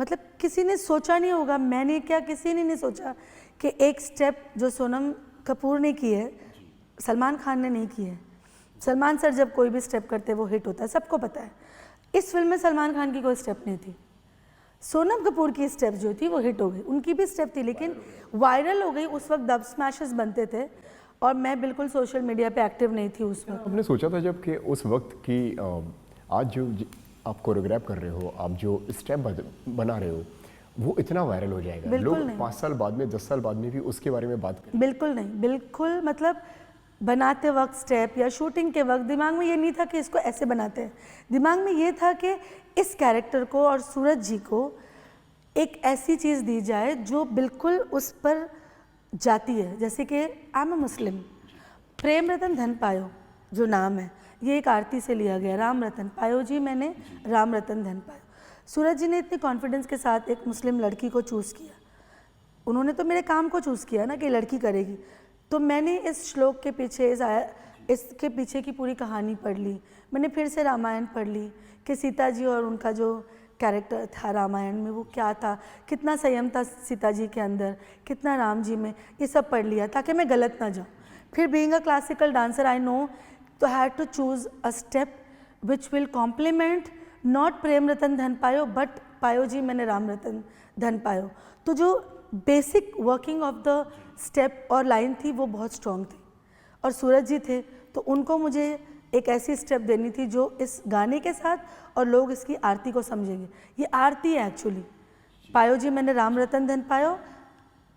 मतलब किसी ने सोचा नहीं होगा, मैंने क्या, किसी ने नहीं सोचा कि एक स्टेप जो सोनम कपूर ने की है सलमान खान ने नहीं की है। सलमान सर जब कोई भी स्टेप करते हैं वो हिट होता है, सबको पता है। इस फिल्म में सलमान खान की कोई स्टेप नहीं थी, सोनम कपूर की स्टेप जो थी वो हिट हो गई। उनकी भी स्टेप थी लेकिन वायरल हो गई। उस वक्त डब स्मैशेस बनते थे और मैं बिल्कुल सोशल मीडिया पे एक्टिव नहीं थी उस वक्त। आपने सोचा था जब कि उस वक्त की आज जो आप कोरियोग्राफ कर रहे हो, आप जो स्टेप बना रहे हो, वो इतना वायरल हो जाएगा, लोग 5 साल बाद में 10 साल बाद में भी उसके बारे में बात करें? बिल्कुल नहीं, बिल्कुल मतलब बनाते वक्त स्टेप या शूटिंग के वक्त दिमाग में ये नहीं था कि इसको ऐसे बनाते हैं। दिमाग में ये था कि इस कैरेक्टर को और सूरज जी को एक ऐसी चीज़ दी जाए जो बिल्कुल उस पर जाती है। जैसे कि आई एम अ मुस्लिम, प्रेम रतन धन पायो जो नाम है ये एक आरती से लिया गया, राम रतन पायो जी, मैंने राम रतन धन पायो। सूरज जी ने इतने कॉन्फिडेंस के साथ एक मुस्लिम लड़की को चूज़ किया, उन्होंने तो मेरे काम को चूज़ किया ना कि लड़की करेगी। तो मैंने इस श्लोक के पीछे इसके पीछे की पूरी कहानी पढ़ ली। मैंने फिर से रामायण पढ़ ली कि सीता जी और उनका जो कैरेक्टर था रामायण में वो क्या था, कितना संयम था सीता जी के अंदर, कितना राम जी में, ये सब पढ़ लिया ताकि मैं गलत ना जाऊँ। फिर being a classical dancer I know तो had to choose a step which will complement not Prem Ratan Dhan Payo but पायो जी मैंने राम रतन धन पायो। तो जो basic working of the step और लाइन थी वो बहुत स्ट्रॉन्ग थी और सूरज जी थे तो उनको मुझे एक ऐसी स्टेप देनी थी जो इस गाने के साथ और लोग इसकी आरती को समझेंगे। ये आरती है एक्चुअली, पायो जी मैंने राम रतन धन पायो,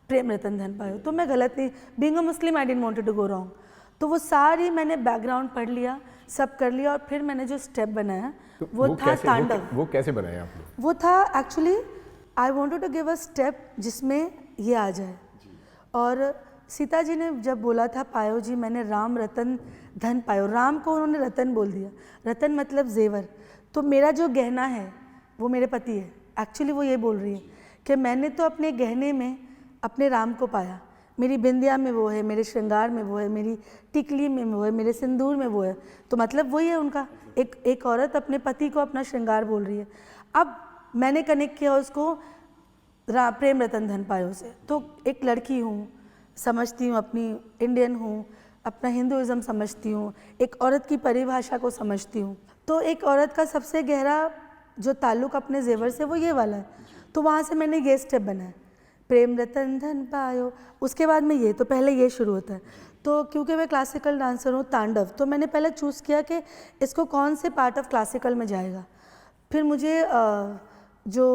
प्रेम रतन धन पायो। तो मैं गलत नहीं, being a Muslim I didn't wanted to go wrong. तो वो सारी मैंने बैकग्राउंड पढ़ लिया, सब कर लिया और फिर मैंने जो स्टेप बनाया तो वो था तांडव। वो कैसे बनाया आपने? वो था actually I wanted to give a step जिसमें ये आ जाए। और सीता जी ने जब बोला था पायो जी मैंने राम रतन धन पायो, राम को उन्होंने रतन बोल दिया, रतन मतलब जेवर। तो मेरा जो गहना है वो मेरे पति है। एक्चुअली वो ये बोल रही है कि मैंने तो अपने गहने में अपने राम को पाया, मेरी बिंदिया में वो है, मेरे श्रृंगार में वो है, मेरी टिकली में वो है, मेरे सिंदूर में वो है। तो मतलब वही है उनका, एक औरत अपने पति को अपना श्रृंगार बोल रही है। अब मैंने कनेक्ट किया उसको प्रेम रतन धन पायो से। तो एक लड़की हूँ, समझती हूँ, अपनी इंडियन हूँ, अपना हिंदुइज़्म समझती हूँ, एक औरत की परिभाषा को समझती हूँ। तो एक औरत का सबसे गहरा जो ताल्लुक़ अपने जेवर से वो ये वाला है। तो वहाँ से मैंने ये स्टेप बनाया, प्रेम रतन धन पायो, उसके बाद में ये, तो पहले ये शुरू होता है। तो क्योंकि मैं क्लासिकल डांसर हूँ, तांडव, तो मैंने पहले चूज़ किया कि इसको कौन से पार्ट ऑफ क्लासिकल में जाएगा। फिर मुझे जो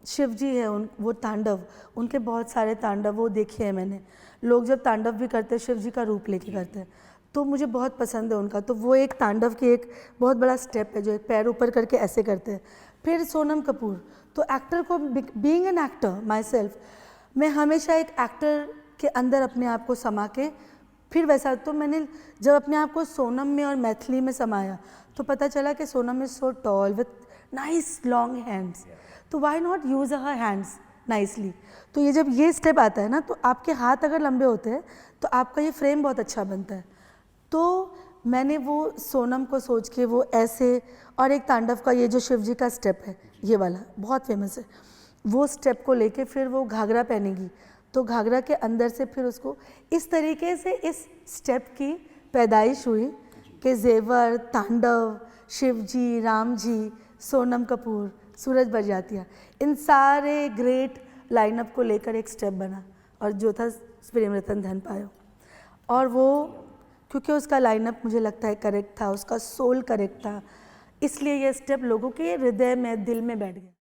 शिव जी है वो तांडव, उनके बहुत सारे तांडव वो देखे हैं मैंने। लोग जब तांडव भी करते हैं शिव जी का रूप लेके करते हैं, तो मुझे बहुत पसंद है उनका। तो वो एक तांडव की एक बहुत बड़ा स्टेप है जो एक पैर ऊपर करके ऐसे करते हैं। फिर सोनम कपूर, तो एक्टर को being an actor my self, मैं हमेशा एक एक्टर के अंदर अपने आप को समा के फिर वैसा, तो मैंने जब अपने आप को सोनम में और मैथिली में समाया तो पता चला कि Sonam is so tall with nice long hands, तो why not use her hands nicely. तो ये जब ये स्टेप आता है ना, तो आपके हाथ अगर लंबे होते हैं तो आपका ये फ्रेम बहुत अच्छा बनता है। तो मैंने वो सोनम को सोच के वो ऐसे, और एक तांडव का ये जो शिव जी का स्टेप है ये वाला बहुत फेमस है, वो स्टेप को लेके फिर वो घाघरा पहनेगी, तो घाघरा के अंदर से फिर उसको इस तरीके से इस स्टेप की पैदाइश हुई कि जेवर, तांडव, शिव जी, राम जी, सोनम कपूर, सूरज बरजातिया, इन सारे ग्रेट लाइनअप को लेकर एक स्टेप बना और जो था प्रेम रतन धन पायो। और वो क्योंकि उसका लाइनअप मुझे लगता है करेक्ट था, उसका सोल करेक्ट था, इसलिए ये स्टेप लोगों के हृदय में, दिल में बैठ गया।